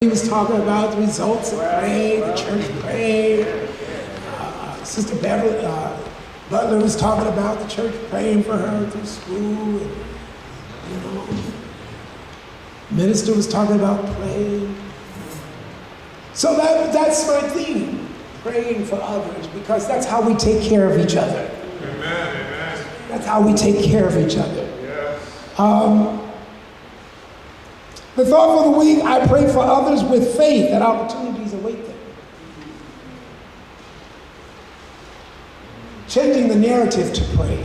He was talking about the results of praying, the church praying. Sister Beverly Butler was talking about the church praying for her through school. And, minister was talking about praying. So that's my theme, praying for others, because that's how we take care of each other. Amen, amen. That's how we take care of each other. Yes. The thought for the week, I pray for others with faith that opportunities await them. Changing the narrative to pray.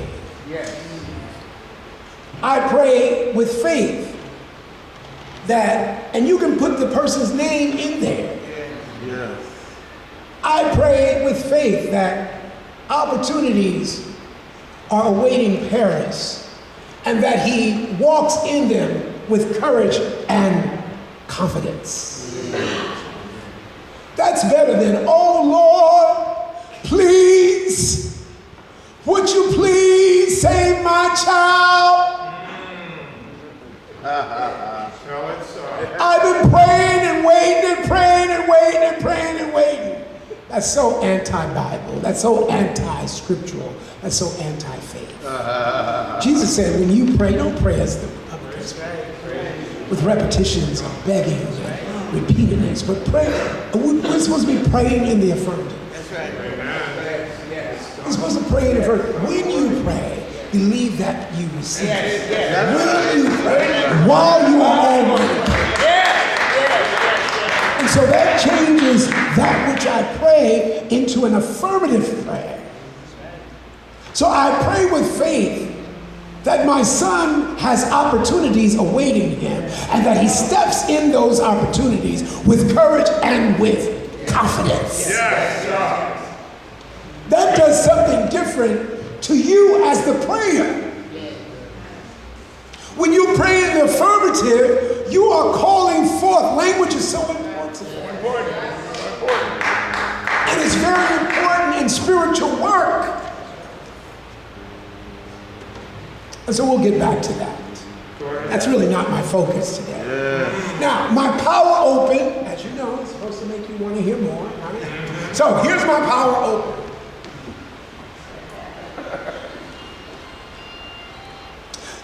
Yes. I pray with faith that, and you can put the person's name in there. Yes. I pray with faith that opportunities are awaiting Paris and that he walks in them with courage and confidence. That's better than, oh Lord, please, would you please save my child? I've been praying and waiting and praying and waiting and praying and waiting. That's so anti-Bible. That's so anti-scriptural. That's so anti-faith. Jesus said, when you pray, don't pray as the publicans pray, with repetitions of begging and repeatedness, but pray. We're supposed to be praying in the affirmative. That's right. We're supposed to pray in the affirmative. When you pray, believe that you receive it. When you pray, while you are already praying. And so that changes that which I pray into an affirmative prayer. So I pray with faith that my son has opportunities awaiting him and that he steps in those opportunities with courage and with confidence. Yes. That does something different to you as the prayer. When you pray in the affirmative, you are calling forth. Language is so important. And it's very important in spiritual work. And so we'll get back to that. That's really not my focus today. Yeah. Now, my power open, as you know, is supposed to make you want to hear more. Right? So here's my power open.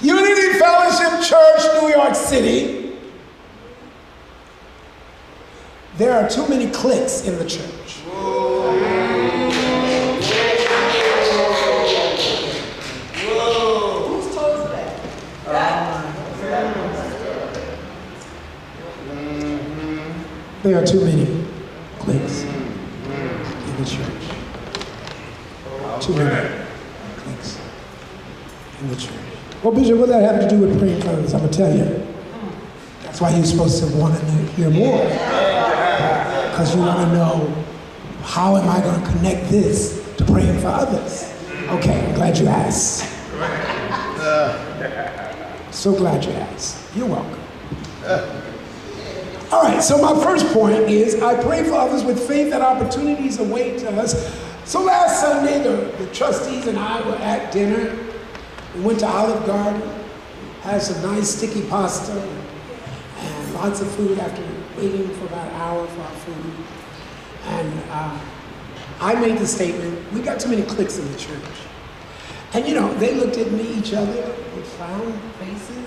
Unity Fellowship Church, New York City. There are too many cliques in the church. There are too many cliques in the church. Too many cliques in the church. Well, Bishop, what does that have to do with praying for others? I'm going to tell you. That's why you're supposed to want to hear more. Because you want to know, how am I going to connect this to praying for others? Okay, I'm glad you asked. So glad you asked. You're welcome. All right, so my first point is I pray for others with faith that opportunities await us. So last Sunday, the trustees and I were at dinner. We went to Olive Garden, had some nice sticky pasta, and lots of food after waiting for about an hour for our food. And I made the statement, we got too many cliques in the church. And you know, they looked at me, each other, with frown faces.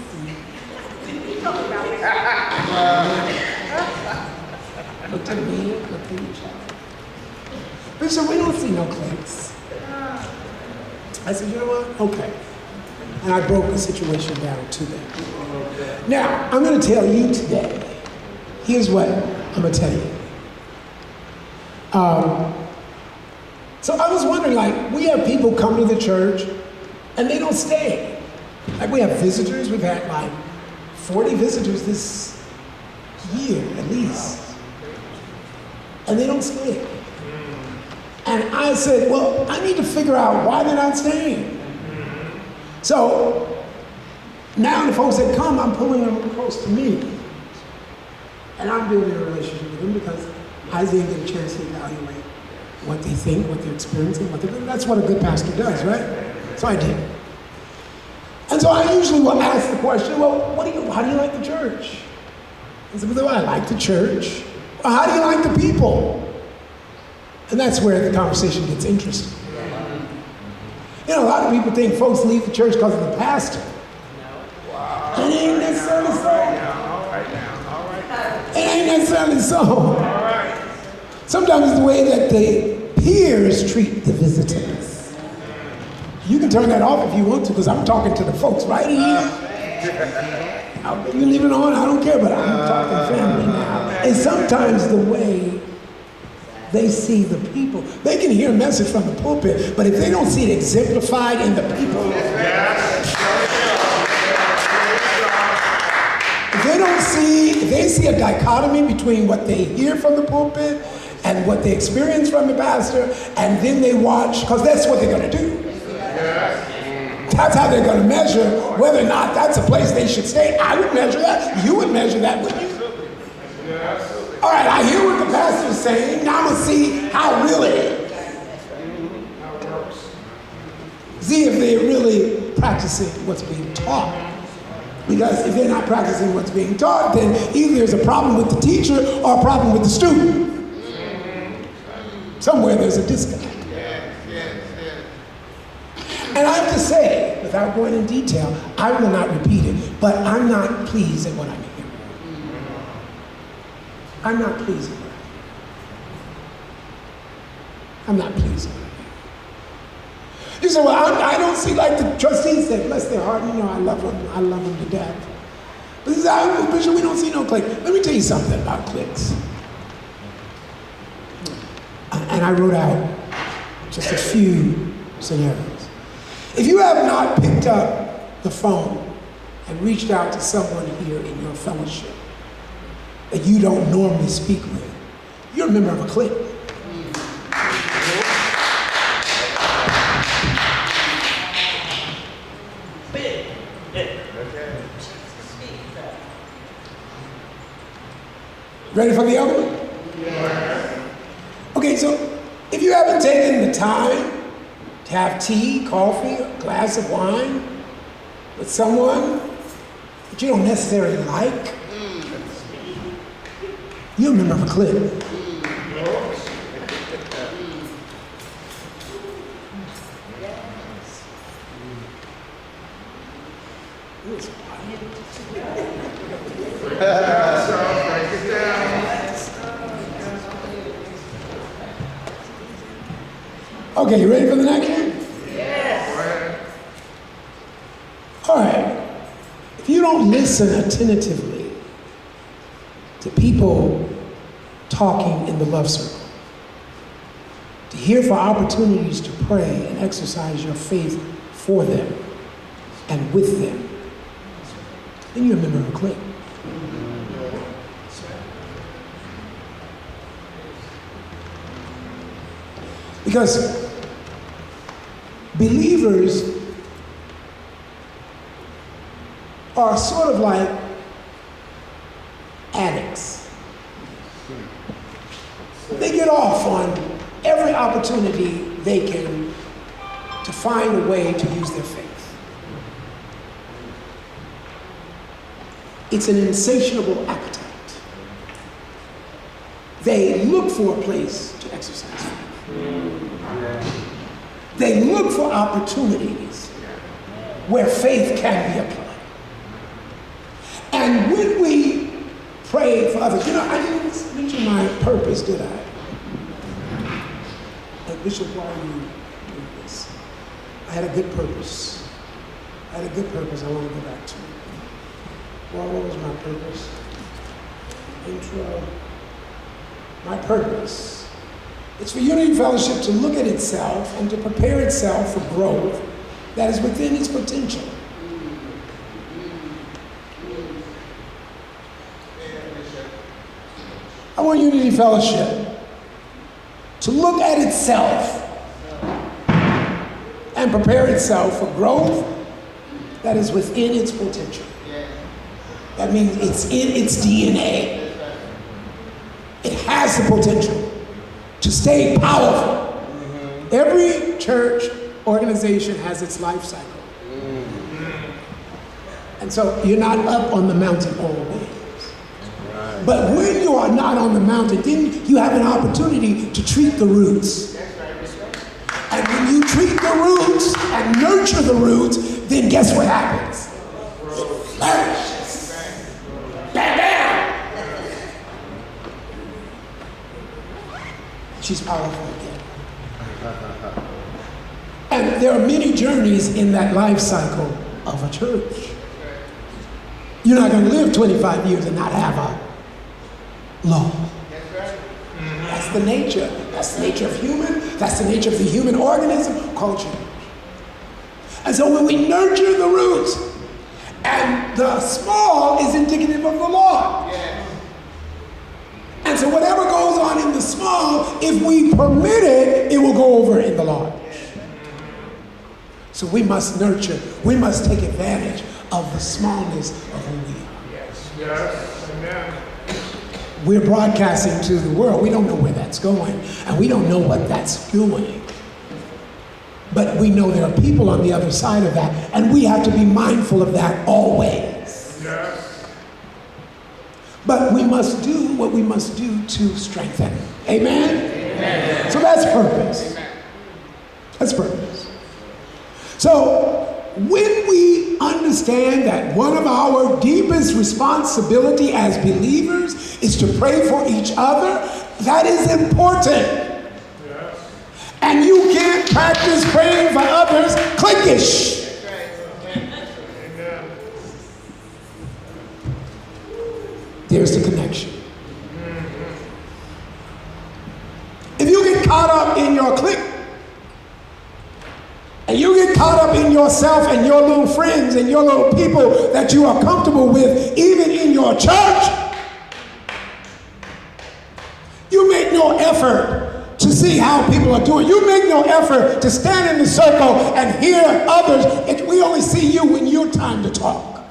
Looked at me, looked at each other. Bishop, we don't see no cliques. I said, you know what? Okay. And I broke the situation down to them. Now, I'm going to tell you today, here's what I'm going to tell you. So I was wondering, like, we have people come to the church and they don't stay. Like, we have visitors. We've had like 40 visitors this year at least. And they don't stay. And I said, well, I need to figure out why they're not staying. So now the folks that come, I'm pulling them close to me. And I'm building a relationship with them because I didn't get a chance to evaluate what they think, what they're experiencing, what they're doing. That's what a good pastor does, right? So I did. And so I usually will ask the question, well, how do you like the church? I said, well, I like the church. Well, how do you like the people? And that's where the conversation gets interesting. You know, a lot of people think folks leave the church because of the pastor. It ain't necessarily so. It ain't necessarily so. Sometimes it's the way that the peers treat the visitors. You can turn that off if you want to, because I'm talking to the folks right here. You leave it on, I don't care, but I'm talking family now. And sometimes the way they see the people, they can hear a message from the pulpit, but if they don't see it exemplified in the people, if they see a dichotomy between what they hear from the pulpit and what they experience from the pastor, and then they watch, because that's what they're going to do. That's how they're going to measure whether or not that's a place they should stay. I would measure that. You would measure that, wouldn't you? All right, I hear what the pastor is saying. Now I'm going to see how really. See if they're really practicing what's being taught. Because if they're not practicing what's being taught, then either there's a problem with the teacher or a problem with the student. Somewhere there's a disconnect. And I have to say, without going in detail, I will not repeat it, but I'm not pleased at what I'm hearing. I'm not pleased at what I'm not pleased at what I'm hearing. You say, well, I don't see, like the trustees said, bless their heart, you know, I love them to death. But this is, Bishop, we don't see no click. Let me tell you something about clicks. And I wrote out just a few scenarios. If you have not picked up the phone and reached out to someone here in your fellowship that you don't normally speak with, you're a member of a clique. Ready for the other one? Okay, so if you haven't taken the time to have tea, coffee, a glass of wine with someone that you don't necessarily like, you're a member of a clique. Okay, you ready for the next one? Yes. All right. If you don't listen attentively to people talking in the love circle, to hear for opportunities to pray and exercise your faith for them and with them, then you're a member of a clique. Because believers are sort of like addicts. They get off on every opportunity they can to find a way to use their faith. It's an insatiable appetite. They look for a place to exercise faith. They look for opportunities where faith can be applied. And when we pray for others, you know, I didn't mention my purpose, did I? Bishop, why are you doing this? I had a good purpose. I want to go back to. Well, what was my purpose? Intro. My purpose. It's for Unity Fellowship to look at itself and to prepare itself for growth that is within its potential. I want Unity Fellowship to look at itself and prepare itself for growth that is within its potential. That means it's in its DNA. It has the potential to stay powerful. Every church organization has its life cycle. And so you're not up on the mountain always. But when you are not on the mountain, then you have an opportunity to treat the roots. And when you treat the roots and nurture the roots, then guess what happens? It flourishes. Bam, bam! She's powerful again. And there are many journeys in that life cycle of a church. You're not going to live 25 years and not have a law. That's the nature. That's the nature of that's the nature of the human organism, culture. And so when we nurture the roots, and the small is indicative of the Lord. And so whatever goes on in the small, if we permit it, it will go over in the large. So we must nurture, we must take advantage of the smallness of who we are. Yes. Amen. We're broadcasting to the world. We don't know where that's going, and we don't know what that's doing. But we know there are people on the other side of that, and we have to be mindful of that always. Yes. But we must do what we must do to strengthen. Amen? Amen. So that's purpose. That's purpose. So when we understand that one of our deepest responsibility as believers is to pray for each other, that is important. Yes. And you can't practice praying for others cliquish. Amen. There's the connection. If you get caught up in your clique, and you get caught up in yourself and your little friends and your little people that you are comfortable with, even in your church, you make no effort to see how people are doing. You make no effort to stand in the circle and hear others. We only see you when you're time to talk.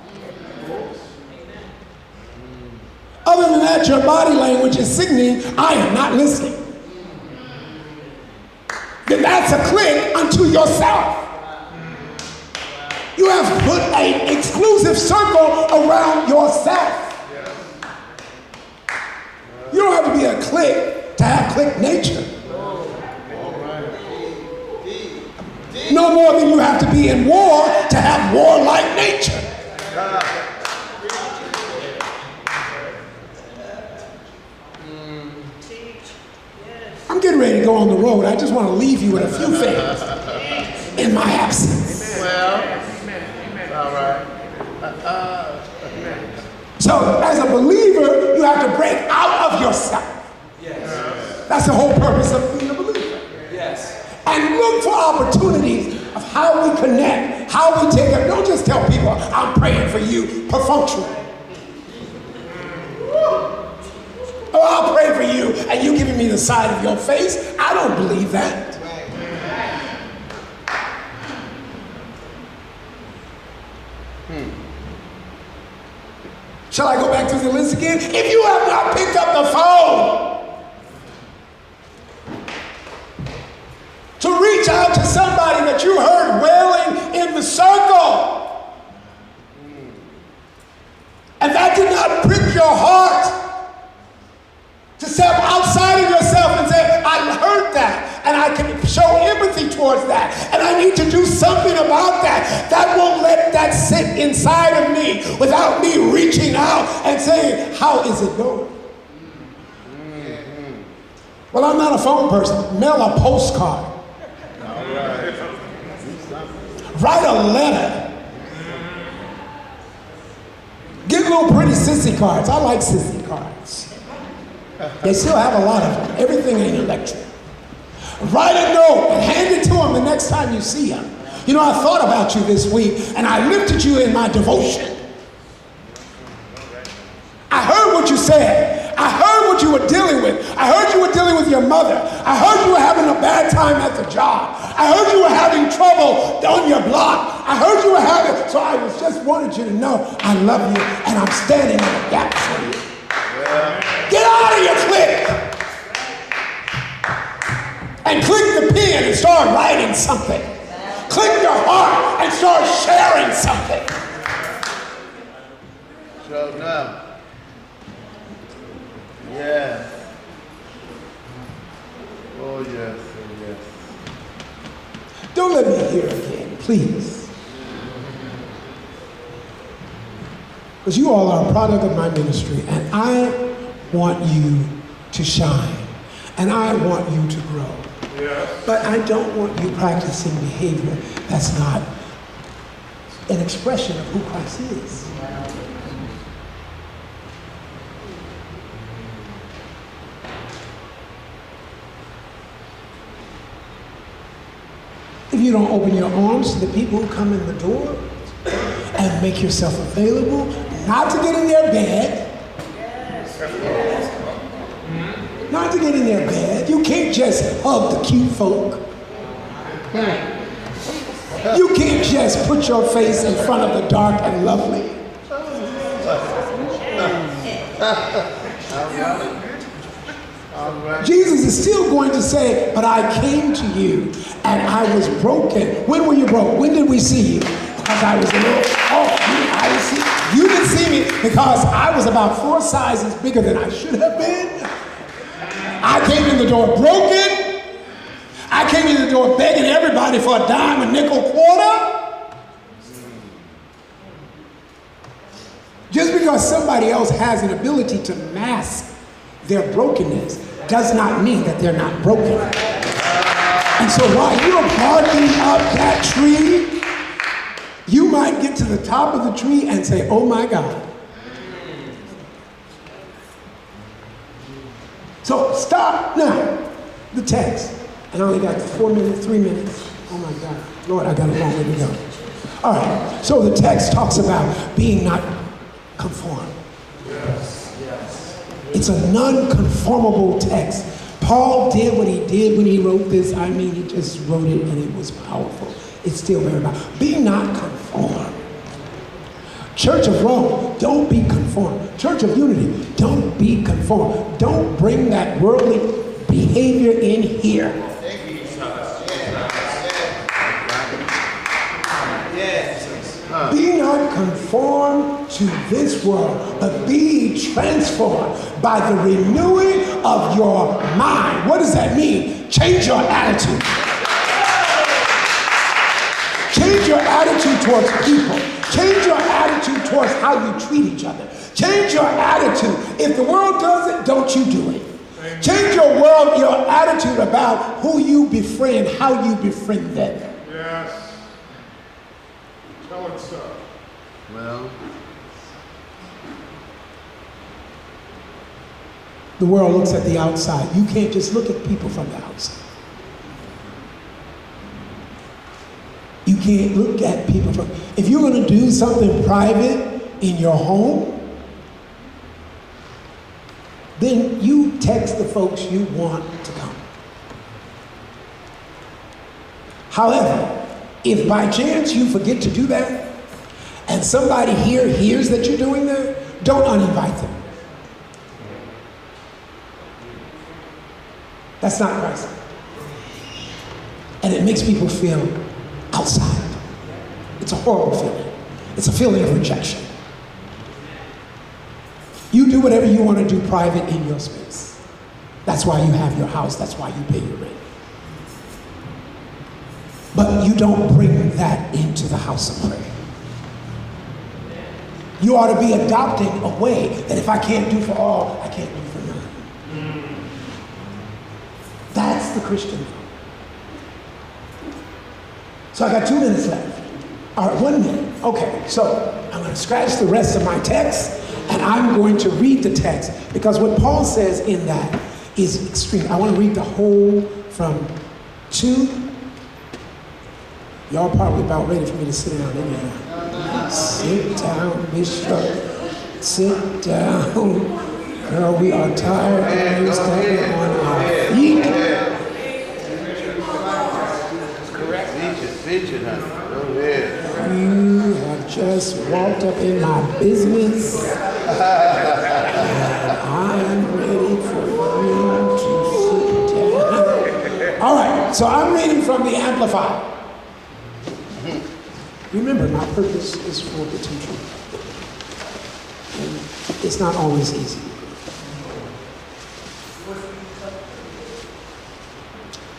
Other than that, your body language is signaling, I am not listening. Then that's a clique unto yourself. You have put an exclusive circle around yourself. You don't have to be a clique to have clique nature. No more than you have to be in war to have warlike nature. I'm getting ready to go on the road. I just want to leave you with a few things in my absence. Well, all right. So, as a believer, you have to break out of yourself. Yes. That's the whole purpose of being a believer. Yes. And look for opportunities of how we connect, how we take it. Don't just tell people, I'm praying for you, perfunctory. Oh, I'll pray for you, and you giving me the side of your face. I don't believe that. Shall I go back through the list again? If you have not picked up the phone to reach out to somebody that you heard wailing in the circle, and that did not prick your heart to step outside of yourself and say, I heard that, and I can show empathy towards that, and I need to do something about that. That won't let that sit inside of me without me reaching out and saying, how is it going? Well, I'm not a phone person. Mail a postcard. Write a letter. Get little pretty sissy cards. I like sissy cards. They still have a lot of them. Everything ain't electric. Write a note and hand it to them the next time you see them. You know, I thought about you this week, and I lifted you in my devotion. I heard what you said. I heard what you were dealing with. I heard you were dealing with your mother. I heard you were having a bad time at the job. I heard you were having trouble on your block. I heard you were having, so I was just wanted you to know I love you, and I'm standing in the gap for you. Get out of your clique and click the pen and start writing something. Click your heart and start sharing something. Show now. Yes. Oh, yes. Oh, yes. Don't let me hear again, please. Because you all are a product of my ministry, and I want you to shine, and I want you to grow. Yes. But I don't want you practicing behavior that's not an expression of who Christ is. If you don't open your arms to the people who come in the door and make yourself available, not to get in their bed, not to get in their bed. You can't just hug the cute folk. You can't just put your face in front of the dark and lovely. Jesus is still going to say, but I came to you and I was broken. When were you broke? When did we see you? Because I was a little, I see. You didn't see me because I was about 4 sizes bigger than I should have been. I came in the door broken. I came in the door begging everybody for a dime, a nickel, quarter. Just because somebody else has an ability to mask their brokenness does not mean that they're not broken. And so while you're barking up that tree, you might get to the top of the tree and say, oh my God. So stop now. The text. I only got 4 minutes, 3 minutes. Oh my God. Lord, I got a long way to go. All right. So the text talks about being not conformed. Yes. It's a non-conformable text. Paul did what he did when he wrote this. I mean, he just wrote it and it was powerful. It's still very powerful. Be not conformed. Church of Rome, don't be conformed. Church of Unity, don't be conformed. Don't bring that worldly behavior in here. Be not conformed to this world, but be transformed by the renewing of your mind. What does that mean? Change your attitude. Change your attitude towards people. Change your attitude towards how you treat each other. Change your attitude. If the world does it, don't you do it. Change your attitude about who you befriend, how you befriend them. Yes. Tell it so. Well, the world looks at the outside. You can't just look at people from the outside. You can't look at people from... If you're going to do something private in your home, then you text the folks you want to come. However, if by chance you forget to do that, and somebody here hears that you're doing that, don't uninvite them. That's not Christ. And it makes people feel outside. It's a horrible feeling. It's a feeling of rejection. You do whatever you want to do private in your space. That's why you have your house. That's why you pay your rent. But you don't bring that into the house of prayer. You ought to be adopting a way that if I can't do for all, I can't do for none. That's the Christian way. So I got 2 minutes left. All right, 1 minute. Okay, so I'm going to scratch the rest of my text, and I'm going to read the text, because what Paul says in that is extreme. I want to read the whole from 2. Y'all probably about ready for me to sit down anyhow. Sit down, Bishop. Sit down. Girl, we are tired and we're standing on our feet. Fidget, honey. Go ahead. You have just walked up in my business. And I'm ready for you to sit down. All right, so I'm reading from the Amplified. Remember, my purpose is for the teacher. And it's not always easy.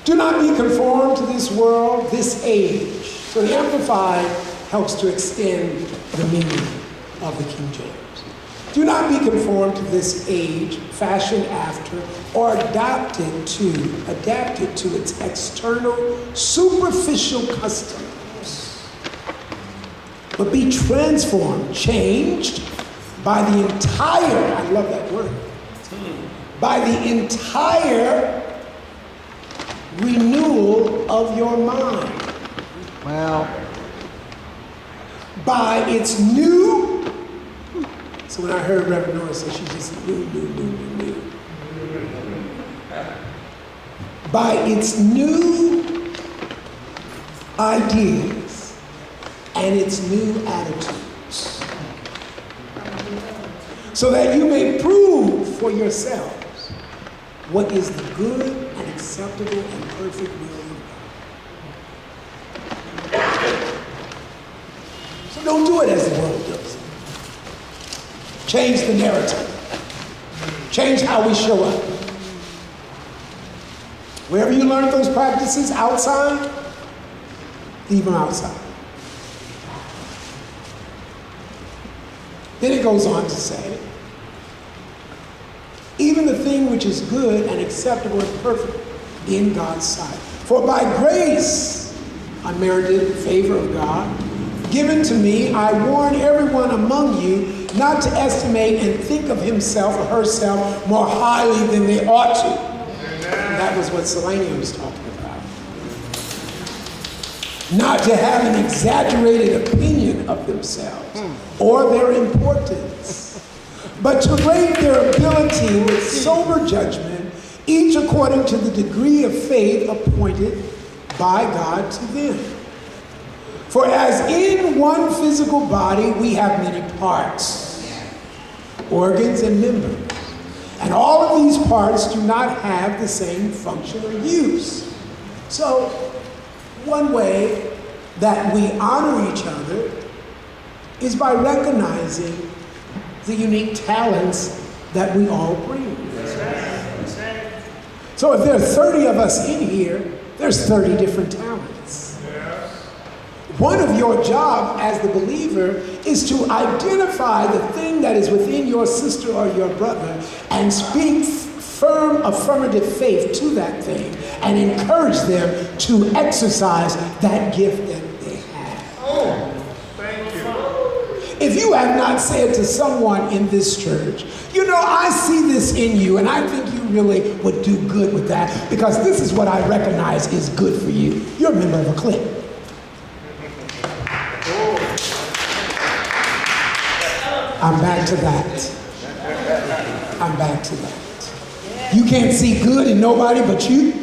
Do not be conformed to this world, this age. So the Amplified helps to extend the meaning of the King James. Do not be conformed to this age, fashioned after, or adapted to its external, superficial customs. But be transformed, changed by the entire, I love that word, by the entire renewal of your mind. Well, by its new, so when I heard Reverend Nora say she just new. By its new ideas and its new attitudes, so that you may prove for yourselves what is the good and acceptable and perfect will of God. So don't do it as the world does. Change the narrative. Change how we show up. Wherever you learn those practices outside, leave them outside. Then it goes on to say, even the thing which is good and acceptable and perfect in God's sight. For by grace, unmerited favor of God, given to me, I warn everyone among you not to estimate and think of himself or herself more highly than they ought to. And that was what Selenia was talking about. Not to have an exaggerated opinion of themselves or their importance, but to rate their ability with sober judgment, each according to the degree of faith appointed by God to them. For as in one physical body we have many parts, organs and members, and all of these parts do not have the same function or use. So, one way that we honor each other is by recognizing the unique talents that we all bring. So if there are 30 of us in here, there's 30 different talents. One of your job as the believer is to identify the thing that is within your sister or your brother and speak firm affirmative faith to that thing and encourage them to exercise that gift that they have. Oh, thank you. If you have not said to someone in this church, you know, I see this in you and I think you really would do good with that because this is what I recognize is good for you, you're a member of a clique. I'm back to that. I'm back to that. You can't see good in nobody but you.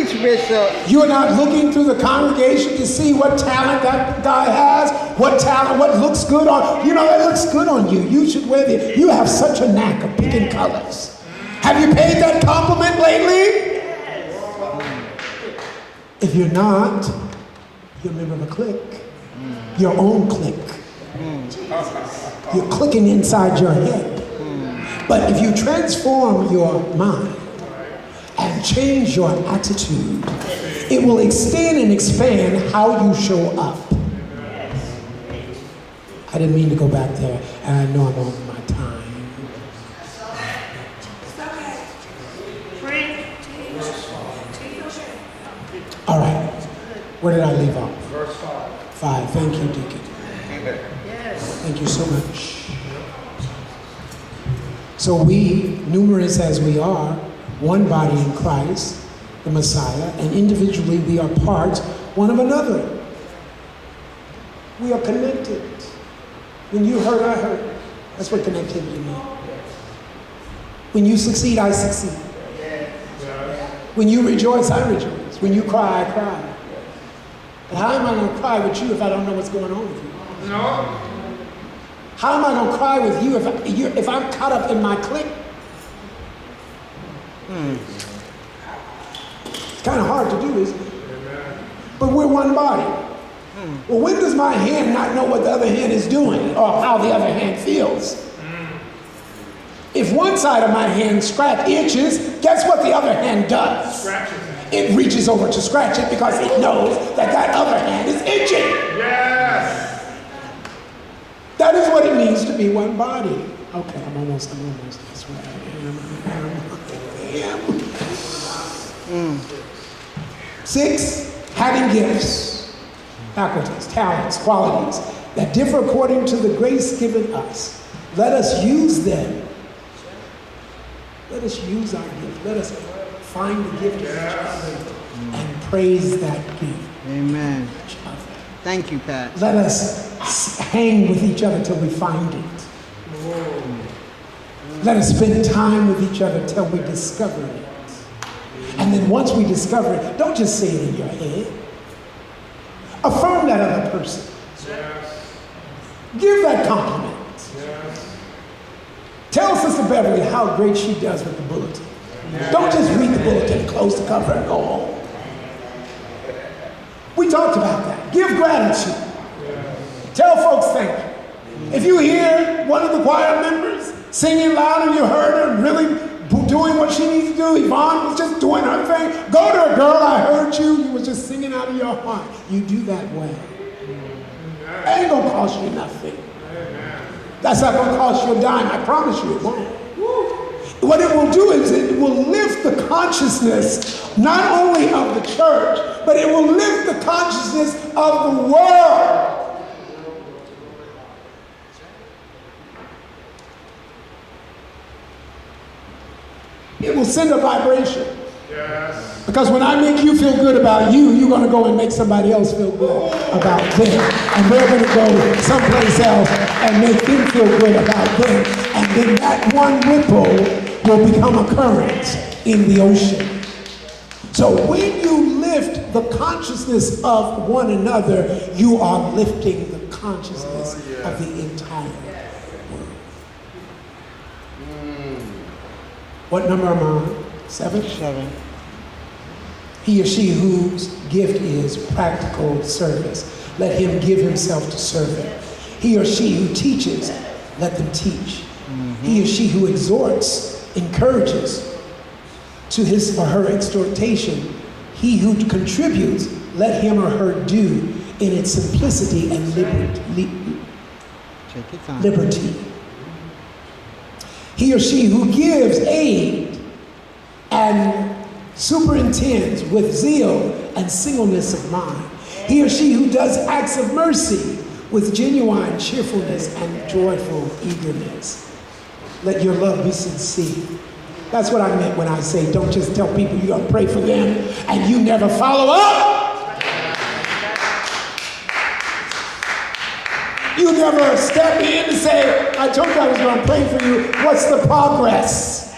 preach, Bishop. You're not looking through the congregation to see what talent that guy has, what talent, what looks good on, you know, that looks good on you. You should wear the, you have such a knack of picking colors. Have you paid that compliment lately? If you're not, you're a member of a clique. Your own clique. You're clicking inside your head. But if you transform your mind and change your attitude, it will extend and expand how you show up. I didn't mean to go back there, and I know I'm over my time. All right. Where did I leave off? Verse 5. 5. Thank you, Deacon. Thank you so much. So we, numerous as we are, one body in Christ, the Messiah, and individually we are parts one of another. We are connected. When you hurt, I hurt. That's what connectivity means. When you succeed, I succeed. When you rejoice, I rejoice. When you cry, I cry. But how am I going to cry with you if I don't know what's going on with you? No. How am I going to cry with you if I'm caught up in my clique? It's kind of hard to do, isn't it? Amen. But we're one body. Well, when does my hand not know what the other hand is doing or how the other hand feels? If one side of my hand itches, guess what the other hand does? Scratches it. It reaches over to scratch it because it knows that that other hand is itching. Yes. That is what it means to be one body. Okay, I'm almost. That's where I am. 6, having gifts, faculties, talents, qualities that differ according to the grace given us. Let us use them. Let us use our gift. Let us find the gift of each other and praise that gift. Amen. Thank you, Pat. Let us hang with each other till we find it. Let us spend time with each other till we discover it. And then once we discover it, don't just say it in your head. Affirm that other person. Give that compliment. Tell Sister Beverly how great she does with the bulletin. Don't just read the bulletin, close the cover, and go home. We talked about that. Give gratitude. Tell folks thank you. If you hear one of the choir members singing loud and you heard her really doing what she needs to do, Yvonne was just doing her thing, go to her, girl, I heard you. You were just singing out of your heart. You do that well. It ain't gonna cost you nothing. That's not going to cost you a dime. I promise you it won't. What it will do is it will lift the consciousness not only of the church, but it will lift the consciousness of the world. It will send a vibration. Yes. Because when I make you feel good about you, you're going to go and make somebody else feel good about them. And they're going to go someplace else and make them feel good about them. And then that one ripple will become a current in the ocean. So when you lift the consciousness of one another, you are lifting the consciousness of the entire world. What number am I on? 7? 7. He or she whose gift is practical service, let him give himself to serve it. He or she who teaches, let them teach. He or she who exhorts, encourages to his or her exhortation. He who contributes, let him or her do in its simplicity and Take your time. liberty. He or she who gives aid and superintends with zeal and singleness of mind. He or she who does acts of mercy with genuine cheerfulness and joyful eagerness. Let your love be sincere. That's what I meant when I say don't just tell people you're going to pray for them and you never follow up. You never step in and say, I told you I was going to pray for you. What's the progress?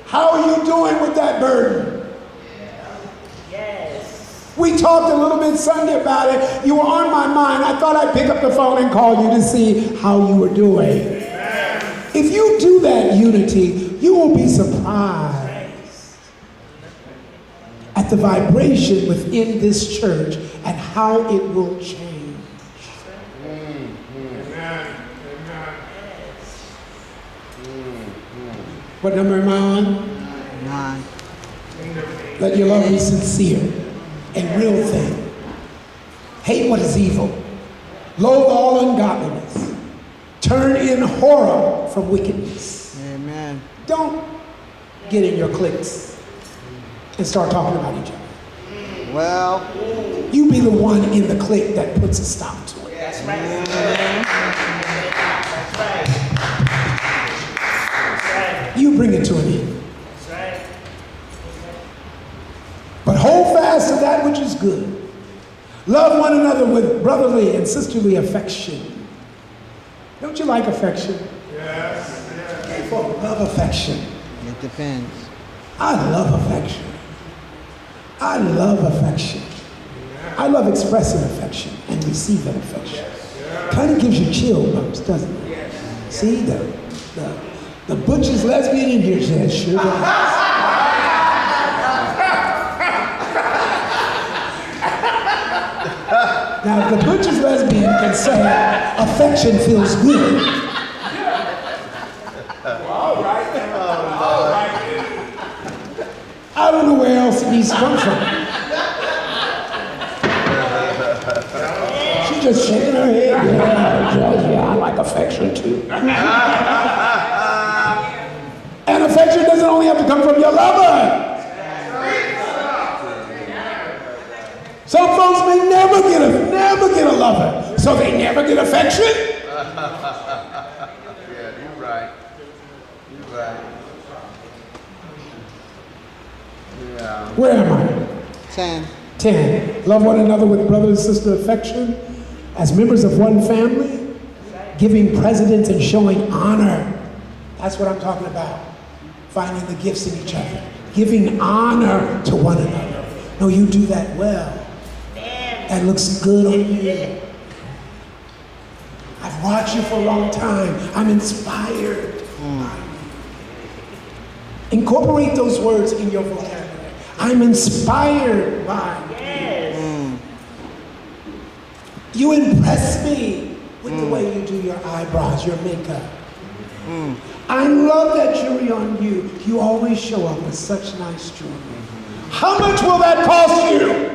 How are you doing with that burden? Yes. We talked a little bit Sunday about it. You were on my mind. I thought I'd pick up the phone and call you to see how you were doing. If you do that unity, you will be surprised at the vibration within this church and how it will change. What number am I on? 9. Let your love be sincere, a real thing. Hate what is evil. Loathe all ungodliness. Turn in horror from wickedness. Amen. Don't get in your cliques and start talking about each other. Well, You be the one in the clique that puts a stop to it. That's right. You bring it to an end. That's right. But hold fast to that which is good. Love one another with brotherly and sisterly affection. Don't you like affection? Yes. Hey, folk, love affection. it depends. I love affection. I love affection. I love expressing affection and receiving affection. Kind of gives you chill bumps, doesn't it? See, the butchest lesbian in here says, sure does. Now, if the butcher's lesbian can say affection feels good, All right. I don't know where else it needs to come from. She's just shaking her head. Yeah, I like affection too. And affection doesn't only have to come from your lover. Some folks may never get a lover, so they never get affection. Yeah, you're right. You're right. Yeah. Where am I? 10. 10. Love one another with brother and sister affection as members of one family, giving precedence and showing honor. That's what I'm talking about. Finding the gifts in each other, giving honor to one another. No, you do that well. That looks good on you. I've watched you for a long time. I'm inspired. Incorporate those words in your vocabulary. I'm inspired by you. You impress me with the way you do your eyebrows, your makeup. I love that jewelry on you. You always show up with such nice jewelry. How much will that cost you?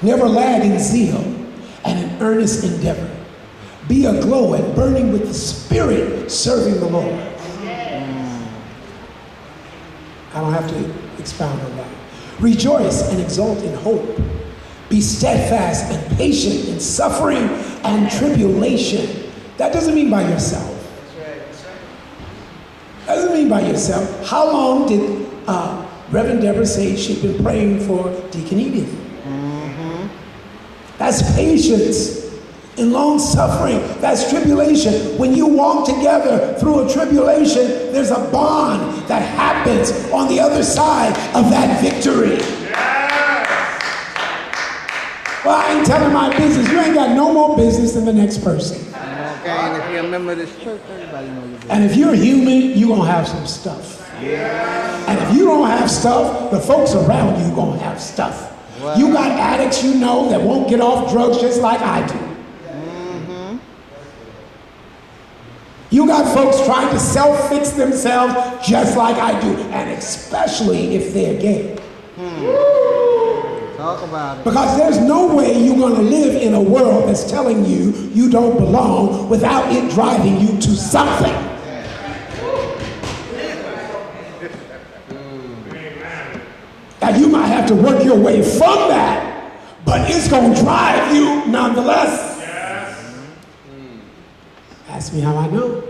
Never lag in zeal and in earnest endeavor. Be aglow and burning with the Spirit, serving the Lord. I don't have to expound on that. Rejoice and exult in hope. Be steadfast and patient in suffering and tribulation. That doesn't mean by yourself. Doesn't mean by yourself. How long did Reverend Deborah say she'd been praying for Deacon Edith? That's patience in long suffering. That's tribulation. When you walk together through a tribulation, there's a bond that happens on the other side of that victory. Well, I ain't telling my business. You ain't got no more business than the next person. Okay, and if you're a member of this church, everybody knows your business. And if you're human, you're going to have some stuff. And if you don't have stuff, the folks around you going to have stuff. Wow. You got addicts you know that won't get off drugs just like I do. You got folks trying to self-fix themselves just like I do, and especially if they're gay. Talk about it. Because there's no way you're going to live in a world that's telling you you don't belong without it driving you to something. Now you might have to work your way from that, but it's going to drive you nonetheless. Ask me how I know.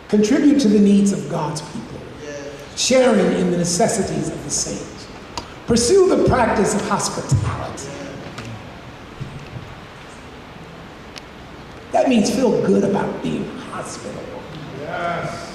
Contribute to the needs of God's people, sharing in the necessities of the saints. Pursue the practice of hospitality. That means feel good about being hospitable. Yes.